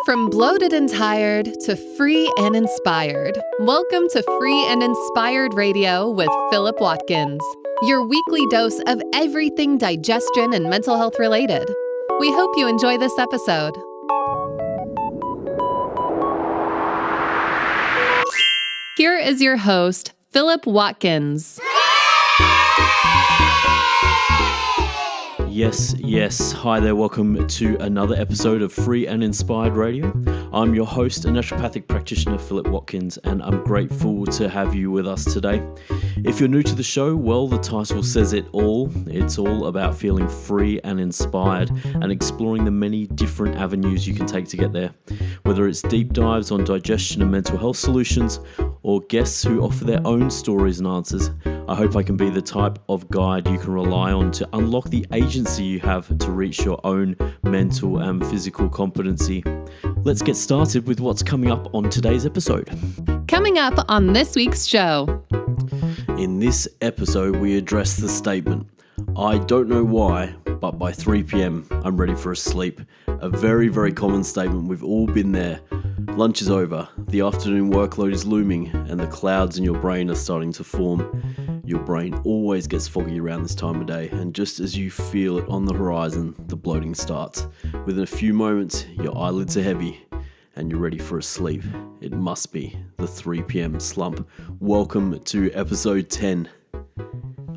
From bloated and tired to free and inspired, welcome to Free and Inspired Radio with Philip Watkins, your weekly dose of everything digestion and mental health related. We hope you enjoy this episode. Here is your host, Philip Watkins. Yes. Hi there, welcome to another episode of Free and Inspired Radio. I'm your host and naturopathic practitioner, Philip Watkins, and I'm grateful to have you with us today. If you're new to the show, well, the title says it all. It's all about feeling free and inspired and exploring the many different avenues you can take to get there. Whether it's deep dives on digestion and mental health solutions, or guests who offer their own stories and answers, I hope I can be the type of guide you can rely on to unlock the agency you have to reach your own mental and physical competency. Let's get started with what's coming up on today's episode. Coming up on this week's show. In this episode, we address the statement, "I don't know why, but by 3 p.m. I'm ready for a sleep." A very, very common statement. We've all been there. Lunch is over, the afternoon workload is looming, and the clouds in your brain are starting to form. Your brain always gets foggy around this time of day, and just as you feel it on the horizon, the bloating starts. Within a few moments, your eyelids are heavy, and you're ready for a sleep. It must be the 3 p.m. slump. Welcome to episode 10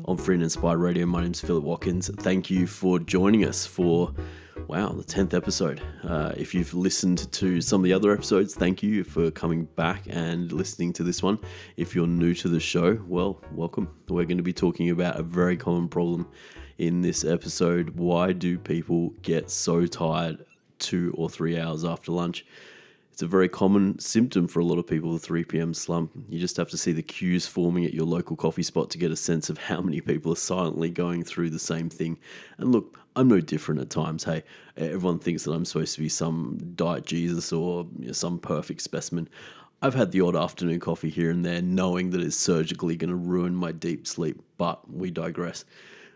on Free and Inspired Radio. My name's Philip Watkins. Thank you for joining us for the 10th episode. If you've listened to some of the other episodes, thank you for coming back and listening to this one. If you're new to the show, well, welcome. We're going to be talking about a very common problem in this episode. Why do people get so tired 2 or 3 hours after lunch? It's a very common symptom for a lot of people, the 3 p.m. slump. You just have to see the queues forming at your local coffee spot to get a sense of how many people are silently going through the same thing. And look, I'm no different at times. Hey, everyone thinks that I'm supposed to be some diet Jesus or some perfect specimen. I've had the odd afternoon coffee here and there, knowing that it's surgically going to ruin my deep sleep, but we digress.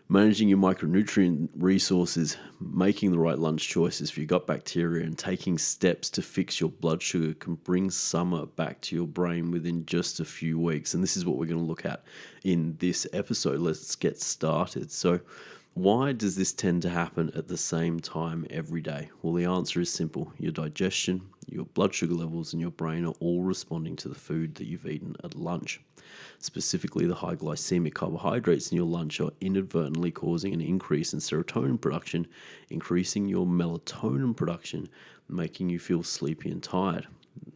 Managing your micronutrient resources, making the right lunch choices for your gut bacteria, and taking steps to fix your blood sugar can bring summer back to your brain within just a few weeks. And this is what we're going to look at in this episode. Let's get started. So, why does this tend to happen at the same time every day? Well, the answer is simple. Your digestion, your blood sugar levels, and your brain are all responding to the food that you've eaten at lunch. Specifically, the high glycemic carbohydrates in your lunch are inadvertently causing an increase in serotonin production, increasing your melatonin production, making you feel sleepy and tired.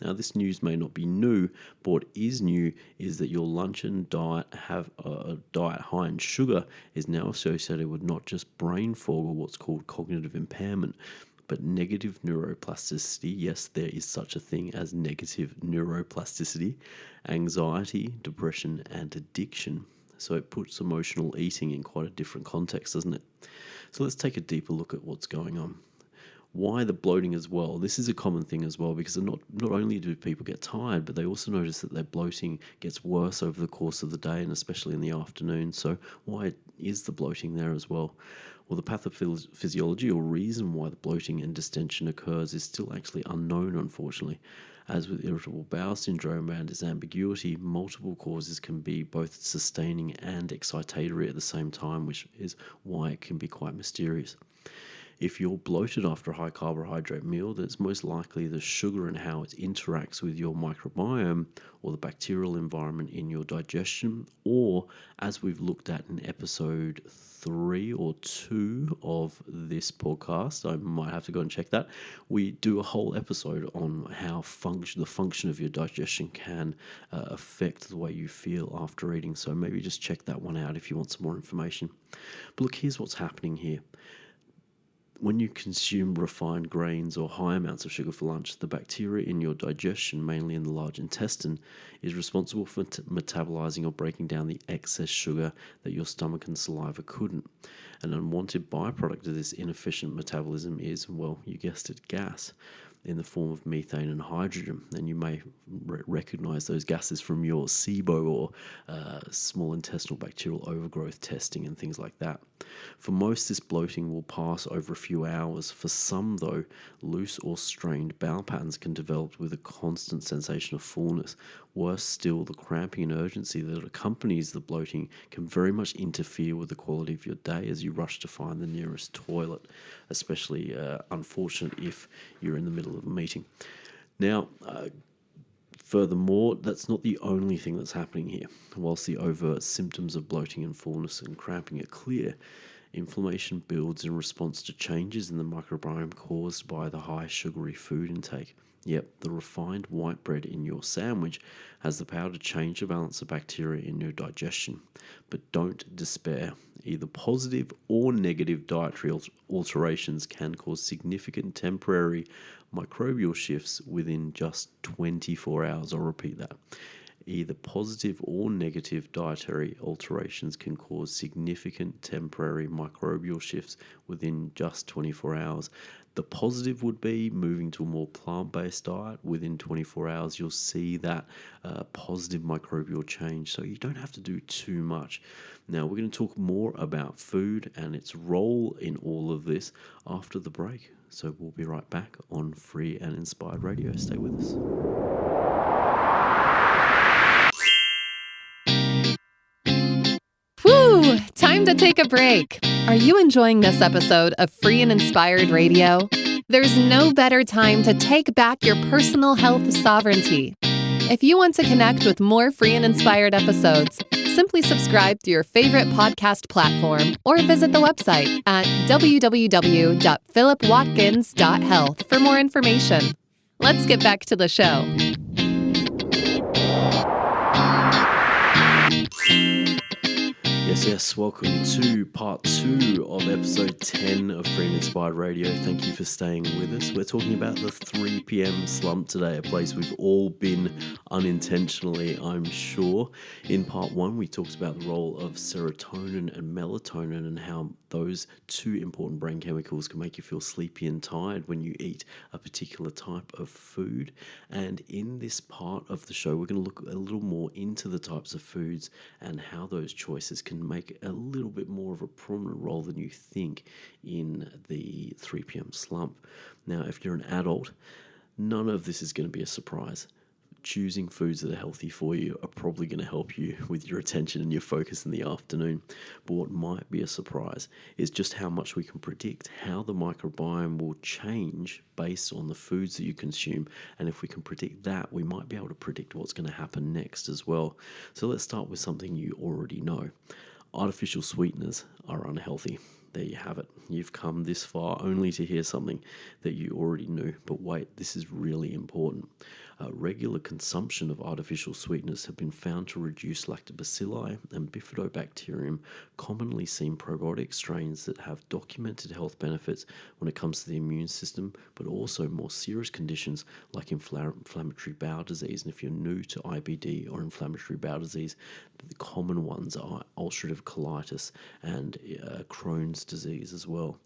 Now, this news may not be new, but what is new is that your lunch and diet have a diet high in sugar is now associated with not just brain fog or what's called cognitive impairment, but negative neuroplasticity. Yes, there is such a thing as negative neuroplasticity, anxiety, depression, and addiction. So it puts emotional eating in quite a different context, doesn't it? So let's take a deeper look at what's going on. Why the bloating as well? This is a common thing as well, because not only do people get tired, but they also notice that their bloating gets worse over the course of the day and especially in the afternoon. So why is the bloating there as well? Well, the pathophysiology or reason why the bloating and distension occurs is still actually unknown, unfortunately. As with irritable bowel syndrome and its ambiguity, multiple causes can be both sustaining and excitatory at the same time, which is why it can be quite mysterious. If you're bloated after a high carbohydrate meal, then it's most likely the sugar and how it interacts with your microbiome or the bacterial environment in your digestion, or as we've looked at in episode 3 or 2 of this podcast, I might have to go and check that. We do a whole episode on how the function of your digestion can affect the way you feel after eating. So maybe just check that one out if you want some more information. But look, here's what's happening here. When you consume refined grains or high amounts of sugar for lunch, the bacteria in your digestion, mainly in the large intestine, is responsible for metabolizing or breaking down the excess sugar that your stomach and saliva couldn't. An unwanted byproduct of this inefficient metabolism is, well, you guessed it, gas. in the form of methane and hydrogen. And you may recognize those gases from your SIBO or small intestinal bacterial overgrowth testing and things like that. For most, this bloating will pass over a few hours. For some, though, loose or strained bowel patterns can develop with a constant sensation of fullness. Worse still, the cramping and urgency that accompanies the bloating can very much interfere with the quality of your day as you rush to find the nearest toilet, especially unfortunate if you're in the middle of a meeting. Now, furthermore, that's not the only thing that's happening here. Whilst the overt symptoms of bloating and fullness and cramping are clear, inflammation builds in response to changes in the microbiome caused by the high sugary food intake. Yep, the refined white bread in your sandwich has the power to change the balance of bacteria in your digestion. But don't despair. Either positive or negative dietary alterations can cause significant temporary microbial shifts within just 24 hours. I'll repeat that. Either positive or negative dietary alterations can cause significant temporary microbial shifts within just 24 hours. The positive would be moving to a more plant-based diet. Within 24 hours, you'll see that positive microbial change. So you don't have to do too much. Now, we're going to talk more about food and its role in all of this after the break. So we'll be right back on Free and Inspired Radio. Stay with us. Whew, time to take a break. Are you enjoying this episode of Free and Inspired Radio? There's no better time to take back your personal health sovereignty. If you want to connect with more Free and Inspired episodes, simply subscribe to your favorite podcast platform or visit the website at www.philipwatkins.health for more information. Let's get back to the show. Yes, welcome to part 2 of episode 10 of Free and Inspired Radio. Thank you for staying with us. We're talking about the 3 p.m. slump today, a place we've all been unintentionally, I'm sure. In part 1, we talked about the role of serotonin and melatonin and how those two important brain chemicals can make you feel sleepy and tired when you eat a particular type of food. And in this part of the show, we're going to look a little more into the types of foods and how those choices can make a little bit more of a prominent role than you think in the 3 p.m. slump. Now, if you're an adult, none of this is going to be a surprise. Choosing foods that are healthy for you are probably going to help you with your attention and your focus in the afternoon. But what might be a surprise is just how much we can predict how the microbiome will change based on the foods that you consume. And if we can predict that, we might be able to predict what's going to happen next as well. So let's start with something you already know. Artificial sweeteners are unhealthy. There you have it. You've come this far only to hear something that you already knew. But wait, this is really important. Regular consumption of artificial sweeteners have been found to reduce lactobacilli and bifidobacterium, commonly seen probiotic strains that have documented health benefits when it comes to the immune system, but also more serious conditions like inflammatory bowel disease. And if you're new to IBD or inflammatory bowel disease, the common ones are ulcerative colitis and Crohn's disease as well.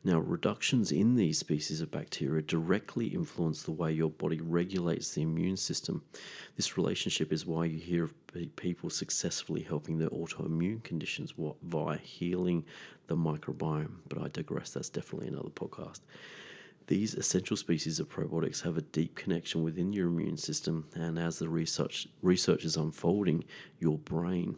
Now, reductions in these species of bacteria directly influence the way your body regulates the immune system. This relationship is why you hear of people successfully helping their autoimmune conditions via healing the microbiome. But I digress, that's definitely another podcast. These essential species of probiotics have a deep connection within your immune system, and as the research is unfolding, your brain.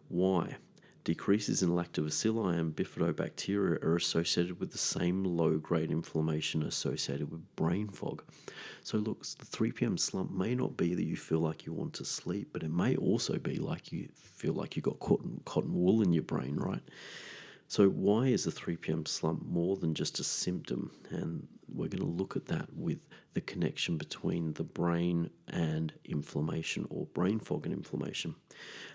Why? Decreases in lactobacilli and bifidobacteria are associated with the same low-grade inflammation associated with brain fog. So look, the 3 p.m. slump may not be that you feel like you want to sleep, but it may also be like you feel like you got cotton wool in your brain, right? So why is the 3 p.m. slump more than just a symptom? And we're going to look at that with the connection between the brain and inflammation, or brain fog and inflammation.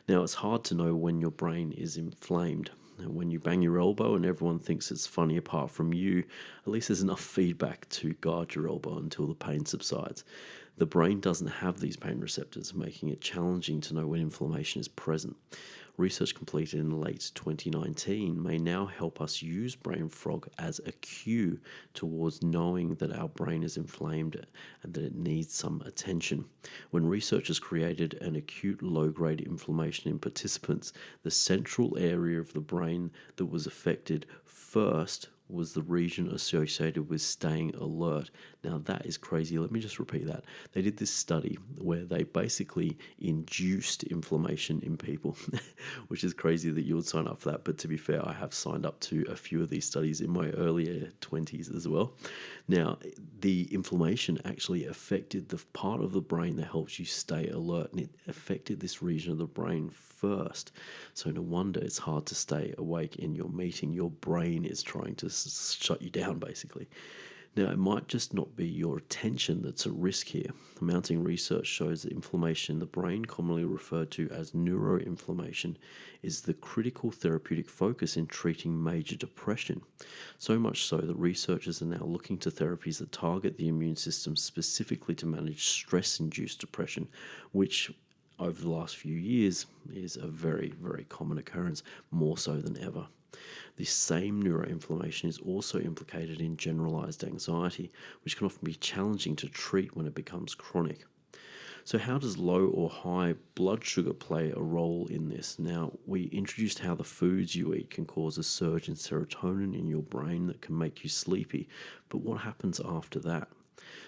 Now, it's hard to know when your brain is inflamed. And when you bang your elbow and everyone thinks it's funny apart from you, at least there's enough feedback to guard your elbow until the pain subsides. The brain doesn't have these pain receptors, making it challenging to know when inflammation is present. Research completed in late 2019 may now help us use brain fog as a cue towards knowing that our brain is inflamed and that it needs some attention. When researchers created an acute low-grade inflammation in participants, the central area of the brain that was affected first was the region associated with staying alert. Now that is crazy. Let me just repeat that. They did this study where they basically induced inflammation in people, which is crazy that you would sign up for that. But to be fair, I have signed up to a few of these studies in my earlier 20s as well. Now, the inflammation actually affected the part of the brain that helps you stay alert, and it affected this region of the brain first. So no wonder it's hard to stay awake in your meeting. Your brain is trying to shut you down, basically. Now, it might just not be your attention that's at risk here. Mounting research shows that inflammation in the brain, commonly referred to as neuroinflammation, is the critical therapeutic focus in treating major depression. So much so that researchers are now looking to therapies that target the immune system specifically to manage stress-induced depression, which over the last few years is a very, very common occurrence, more so than ever. This same neuroinflammation is also implicated in generalized anxiety, which can often be challenging to treat when it becomes chronic. So how does low or high blood sugar play a role in this? Now, we introduced how the foods you eat can cause a surge in serotonin in your brain that can make you sleepy, but what happens after that?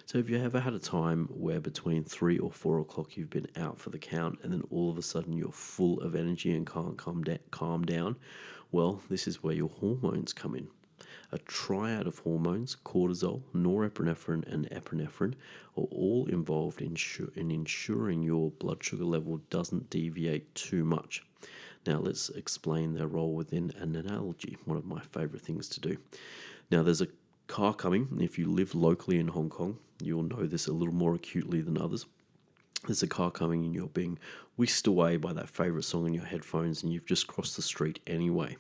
So have you ever had a time where between 3 or 4 o'clock you've been out for the count and then all of a sudden you're full of energy and can't calm down? Well, this is where your hormones come in. A triad of hormones, cortisol, norepinephrine, and epinephrine, are all involved in ensuring your blood sugar level doesn't deviate too much. Now let's explain their role within an analogy, one of my favorite things to do. Now there's a car coming, and if you live locally in Hong Kong, you'll know this a little more acutely than others. There's a car coming and you're being whisked away by that favourite song in your headphones and you've just crossed the street anyway.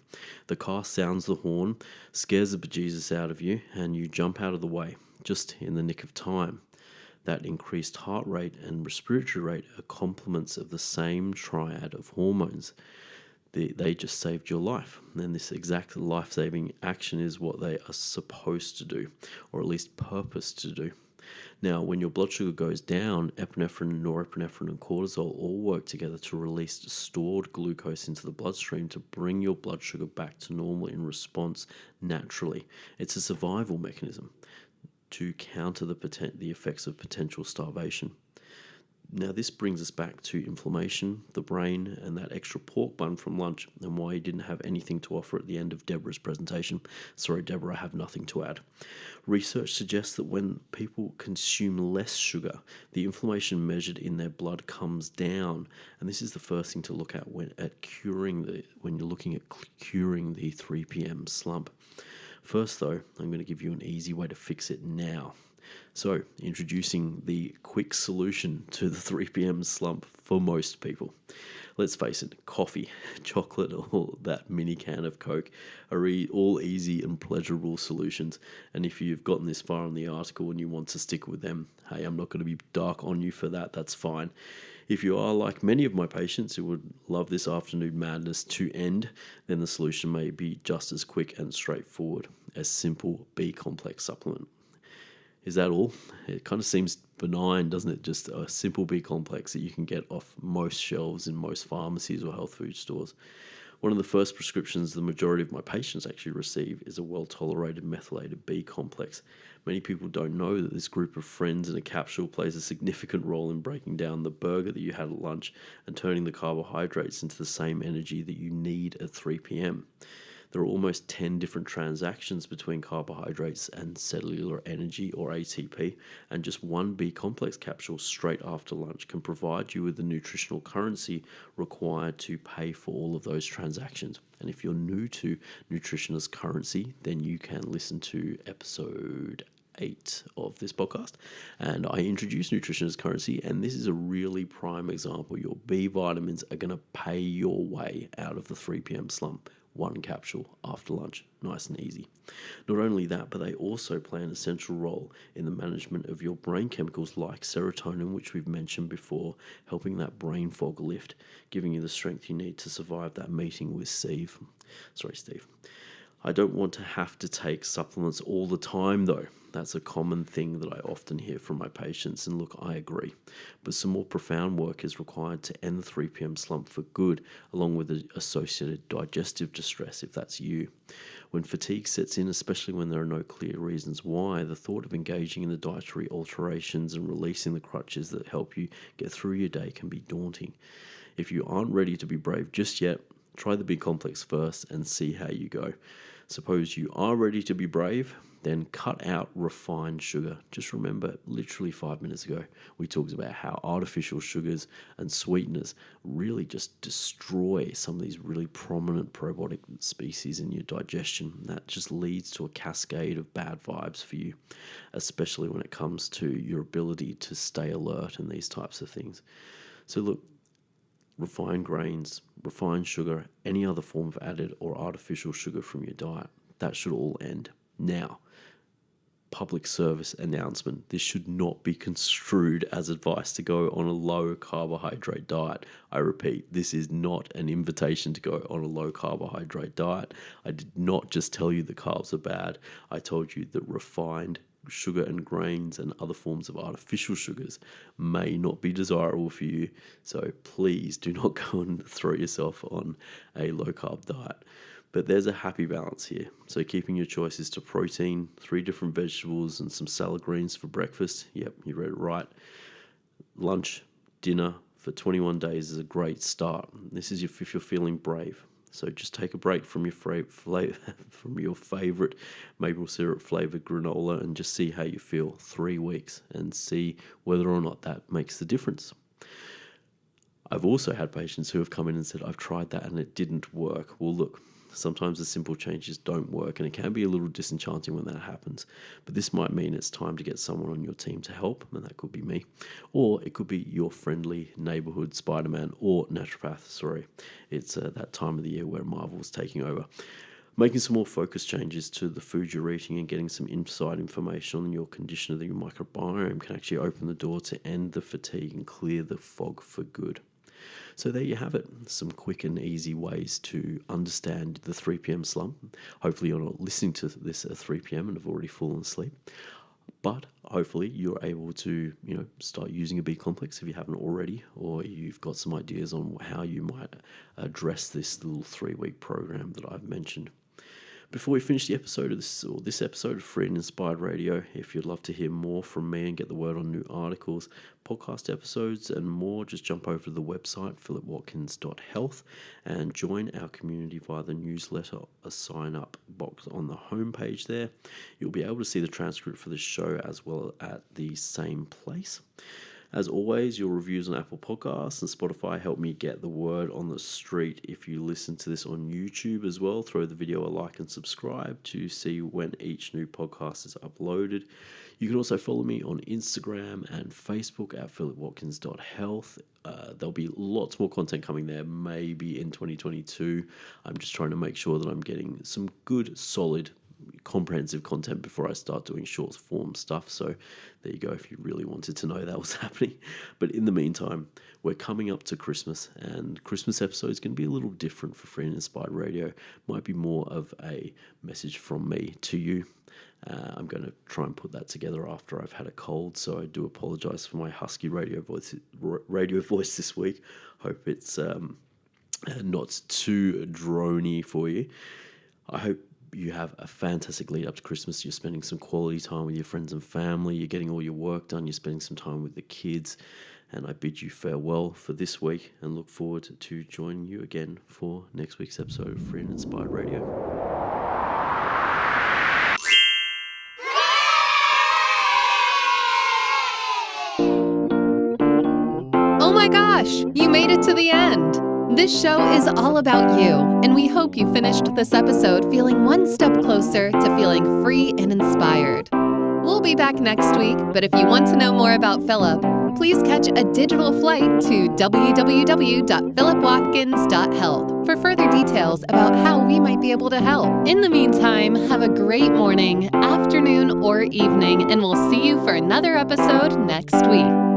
The car sounds the horn, scares the bejesus out of you, and you jump out of the way, just in the nick of time. That increased heart rate and respiratory rate are complements of the same triad of hormones. They just saved your life. And this exact life-saving action is what they are supposed to do, or at least purposed to do. Now, when your blood sugar goes down, epinephrine, norepinephrine, and cortisol all work together to release stored glucose into the bloodstream to bring your blood sugar back to normal in response naturally. It's a survival mechanism to counter the effects of potential starvation. Now, this brings us back to inflammation, the brain, and that extra pork bun from lunch, and why you didn't have anything to offer at the end of Deborah's presentation. Sorry, Deborah, I have nothing to add. Research suggests that when people consume less sugar, the inflammation measured in their blood comes down, and this is the first thing to look at when you're looking at curing the 3 p.m. slump. First, though, I'm going to give you an easy way to fix it now. So, introducing the quick solution to the 3 p.m. slump for most people. Let's face it, coffee, chocolate, or that mini can of Coke are all easy and pleasurable solutions. And if you've gotten this far in the article and you want to stick with them, hey, I'm not going to be dark on you for that, that's fine. If you are like many of my patients who would love this afternoon madness to end, then the solution may be just as quick and straightforward as simple B-complex supplement. Is that all? It kind of seems benign, doesn't it? Just a simple B-complex that you can get off most shelves in most pharmacies or health food stores. One of the first prescriptions the majority of my patients actually receive is a well-tolerated methylated B-complex. Many people don't know that this group of friends in a capsule plays a significant role in breaking down the burger that you had at lunch and turning the carbohydrates into the same energy that you need at 3 p.m. There are almost 10 different transactions between carbohydrates and cellular energy, or ATP, and just one B-complex capsule straight after lunch can provide you with the nutritional currency required to pay for all of those transactions. And if you're new to nutrition as currency, then you can listen to episode 8 of this podcast, and I introduce nutrition as currency, and this is a really prime example. Your B vitamins are going to pay your way out of the 3 p.m. slump. 1 capsule after lunch, nice and easy. Not only that, but they also play an essential role in the management of your brain chemicals like serotonin, which we've mentioned before, helping that brain fog lift, giving you the strength you need to survive that meeting with Steve. I don't want to have to take supplements all the time though. That's a common thing that I often hear from my patients, and look, I agree. But some more profound work is required to end the 3 p.m. slump for good, along with the associated digestive distress if that's you. When fatigue sets in, especially when there are no clear reasons why, the thought of engaging in the dietary alterations and releasing the crutches that help you get through your day can be daunting. If you aren't ready to be brave just yet, try the B complex first and see how you go. Suppose you are ready to be brave, then cut out refined sugar. Just remember, literally 5 minutes ago, we talked about how artificial sugars and sweeteners really just destroy some of these really prominent probiotic species in your digestion. That just leads to a cascade of bad vibes for you, especially when it comes to your ability to stay alert and these types of things. So look, refined grains, refined sugar, any other form of added or artificial sugar from your diet, that should all end. Now, public service announcement. This should not be construed as advice to go on a low carbohydrate diet. I repeat, this is not an invitation to go on a low carbohydrate diet. I did not just tell you the carbs are bad. I told you that refined sugar and grains and other forms of artificial sugars may not be desirable for you. So please do not go and throw yourself on a low carb diet. But there's a happy balance here. So keeping your choices to protein, 3 different vegetables and some salad greens for breakfast. Yep, you read it right. Lunch, dinner for 21 days is a great start. This is if you're feeling brave. So just take a break from your favorite maple syrup flavored granola and just see how you feel 3 weeks and see whether or not that makes the difference. I've also had patients who have come in and said, I've tried that and it didn't work. Well, look, sometimes the simple changes don't work, and it can be a little disenchanting when that happens. But this might mean it's time to get someone on your team to help, and that could be me. Or it could be your friendly neighborhood Spider-Man or naturopath. It's that time of the year where Marvel's taking over. Making some more focused changes to the food you're eating and getting some inside information on your condition of your microbiome can actually open the door to end the fatigue and clear the fog for good. So there you have it, some quick and easy ways to understand the 3 p.m. slump. Hopefully you're not listening to this at 3 p.m. and have already fallen asleep. But hopefully you're able to, start using a B complex if you haven't already, or you've got some ideas on how you might address this little 3-week program that I've mentioned. Before we finish the episode of this episode of Free and Inspired Radio, if you'd love to hear more from me and get the word on new articles, podcast episodes and more, just jump over to the website, philipwatkins.health, and join our community via the newsletter, a sign-up box on the homepage there. You'll be able to see the transcript for the show as well at the same place. As always, your reviews on Apple Podcasts and Spotify help me get the word on the street. If you listen to this on YouTube as well, throw the video a like and subscribe to see when each new podcast is uploaded. You can also follow me on Instagram and Facebook at philipwatkins.health. There'll be lots more content coming there, maybe in 2022. I'm just trying to make sure that I'm getting some good, solid, comprehensive content before I start doing short form stuff. So there you go, if you really wanted to know that was happening. But in the meantime, we're coming up to Christmas, and Christmas episode is going to be a little different for Free and Inspired Radio. Might be more of a message from me to you. I'm going to try and put that together after I've had a cold, so I do apologize for my husky radio voice this week. Hope it's not too drony for you. I hope you have a fantastic lead up to Christmas. You're spending some quality time with your friends and family. You're getting all your work done. You're spending some time with the kids. And I bid you farewell for this week and look forward to joining you again for next week's episode of Free and Inspired Radio. Oh my gosh, you made it to the end. This show is all about you, and we hope you finished this episode feeling one step closer to feeling free and inspired. We'll be back next week, but if you want to know more about Philip, please catch a digital flight to www.philipwatkins.health for further details about how we might be able to help. In the meantime, have a great morning, afternoon, or evening, and we'll see you for another episode next week.